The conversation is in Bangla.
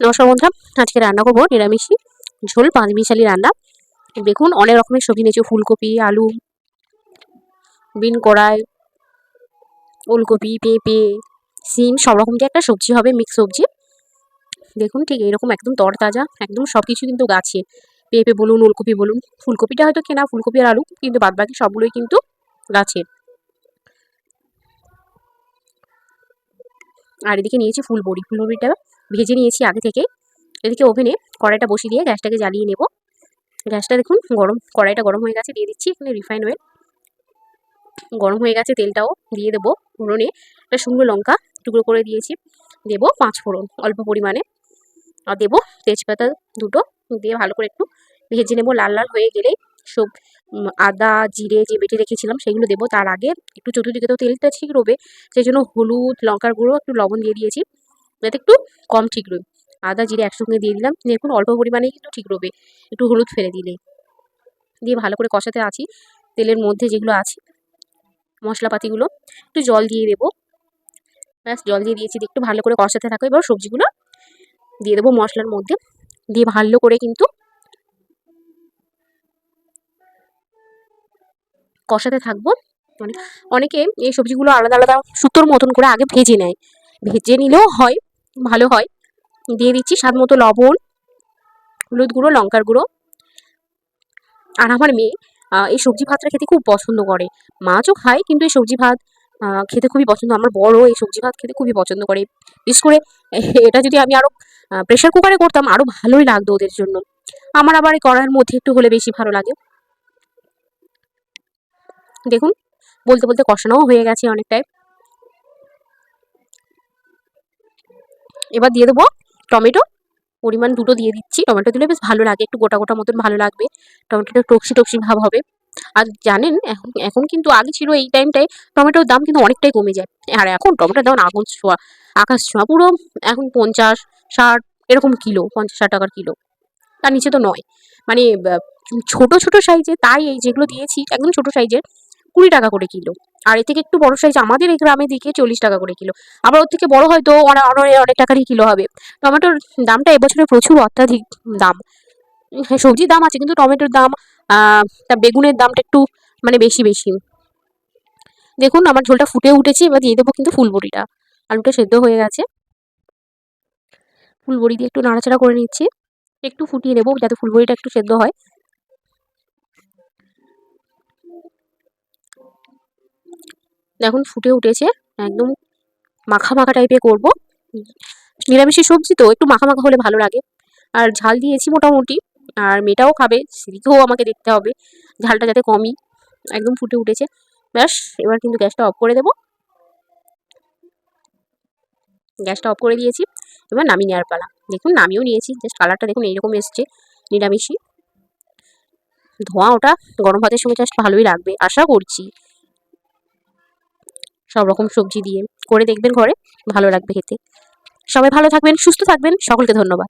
নমস্কার বন্ধুরা, আজকে রান্না করবো নিরামিষি ঝোল পাঁচমিশালি রান্না। দেখুন অনেক রকমের সবজি নিয়েছি, ফুলকপি, আলু, বিন কড়াই, ওলকপি, পেঁপে, সিম, সব রকম দিয়ে একটা সবজি হবে, মিক্স সবজি। দেখুন ঠিক এরকম একদম তরতাজা, একদম সব কিছু কিন্তু গাছে। পেঁপে বলুন, ওলকপি বলুন, ফুলকপিটা হয়তো কেনা, ফুলকপি আর আলু, কিন্তু বাদবাকি সবগুলোই কিন্তু গাছের। আর এদিকে নিয়েছি ফুলবড়ি, ফুলবড়িটা ভেজে নিয়েছি আগে থেকে। এদিকে ওভেনে কড়াইটা বসিয়ে দিয়ে গ্যাসটাকে জ্বালিয়ে নেব। গ্যাসটা দেখুন গরম, কড়াইটা গরম হয়ে গেছে, দিয়ে দিচ্ছি এখানে রিফাইন অয়েল। গরম হয়ে গেছে, তেলটাও দিয়ে দেবো। ফোড়নে একটা শুকনো লঙ্কা টুকরো করে দিয়েছি, দেবো 5 ফোড়ন অল্প পরিমাণে, আর দেবো তেজপাতা দুটো, দিয়ে ভালো করে একটু ভেজে নেবো। লাল লাল হয়ে গেলে সব আদা জিরে যে বেটে রেখেছিলাম সেগুলো দেবো। তার আগে একটু চতুর্দিকে তো তেলটা ঠিক রবে, সেই জন্য হলুদ, লঙ্কার গুঁড়ো, একটু লবণ দিয়ে দিয়েছি যাতে একটু কম ঠিক রবে। আদা জিরে একসঙ্গে দিয়ে দিলাম, দেখুন অল্প পরিমাণেই কিন্তু ঠিক রবে, একটু হলুদ ফেলে দিলে। দিয়ে ভালো করে কষাতে আছি তেলের মধ্যে যেগুলো আছে মশলাপাতিগুলো, একটু জল দিয়ে দেবো। ব্যাস, জল দিয়ে দিয়েছি, একটু ভালো করে কষাতে থাকো। এবার সবজিগুলো দিয়ে দেবো মশলার মধ্যে, দিয়ে ভালো করে কিন্তু কষাতে থাকবো। মানে অনেকে এই সবজিগুলো আলাদা আলাদা সুতোর মতন করে আগে ভেজে নেয়, ভেজে নিলেও হয়, ভালো হয়। দিয়ে দিচ্ছি স্বাদ মতো লবণ, হলুদ গুঁড়ো, লঙ্কার গুঁড়ো। আর আমার মেয়ে এই সবজি ভাতটা খেতে খুব পছন্দ করে। মাছও খায়, কিন্তু এই সবজি ভাত খেতে খুবই পছন্দ। আমার বড় এই সবজি ভাত খেতে খুবই পছন্দ করে। বিশেষ করে এটা যদি আমি আরও প্রেশার কুকারে করতাম আরও ভালোই লাগতো ওদের জন্য। আমার আবার এই কড়াইয়ের মধ্যে একটু হলে বেশি ভালো লাগে। দেখুন বলতে বলতে কষানোও হয়ে গেছে অনেকটাই। এবার দিয়ে দেবো টমেটো, পরিমাণ দুটো দিয়ে দিচ্ছি। টমেটো দিলে বেশ ভালো লাগে, একটু গোটা গোটা মতন ভালো লাগবে, টমেটোটা টকসি টকসি ভাব হবে। আর জানেন এখন এখন কিন্তু আগে ছিল এই টাইমটায় টমেটোর দাম কিন্তু অনেকটাই কমে যায়, আর এখন টমেটোর দাম আগুন ছোঁয়া, আকাশ ছোঁয়া পুরো। এখন 50 60 এরকম কিলো, 50 60 টাকার কিলো, তার নিচে তো নয়। মানে ছোট ছোট সাইজে, তাই এই যেগুলো দিয়েছি একদম ছোট সাইজের 20 টাকা করে কিলো। আর এর থেকে একটু বড় সাইজ আমাদের এই গ্রামের দিকে 40 টাকা করে কিলো। আবার ওর থেকে বড় হয়তো অনেক টাকারই কিলো হবে। টমেটোর দামটা এবছরে প্রচুর অত্যাধিক দাম। হ্যাঁ, সবজির দাম আছে কিন্তু টমেটোর দাম, তা বেগুনের দামটা একটু মানে বেশি বেশি। দেখুন আমার ঝোলটা ফুটে উঠেছে, এবার দিয়ে দেবো কিন্তু ফুলবড়িটা। আলুটা সেদ্ধ হয়ে গেছে, ফুলবড়ি দিয়ে একটু নাড়াচাড়া করে নিচ্ছি, একটু ফুটিয়ে নেবো যাতে ফুলবড়িটা একটু সেদ্ধ হয়। দেখুন ফুটে উঠেছে, একদম মাখা মাখা টাইপের করবো। নিরামিষের সবজি তো একটু মাখা মাখা হলে ভালো লাগে। আর ঝাল দিয়েছি মোটামুটি, আর মেয়েটাও খাবে, সেদিকেও আমাকে দেখতে হবে ঝালটা যাতে কমই। একদম ফুটে উঠেছে, ব্যাস এবার কিন্তু গ্যাসটা অফ করে দেবো। গ্যাসটা অফ করে দিয়েছি, এবার নামিয়ে নেওয়ার পালা। দেখুন নামিয়েও নিয়েছি, জাস্ট কালারটা দেখুন এইরকম এসছে নিরামিষি। ধোঁয়া ওটা গরম ভাতের সঙ্গে জাস্ট ভালোই লাগবে আশা করছি। সব রকম সবজি দিয়ে করে দেখবেন ঘরে, ভালো লাগবে খেতে। সবাই ভালো থাকবেন, সুস্থ থাকবেন, সকলকে ধন্যবাদ।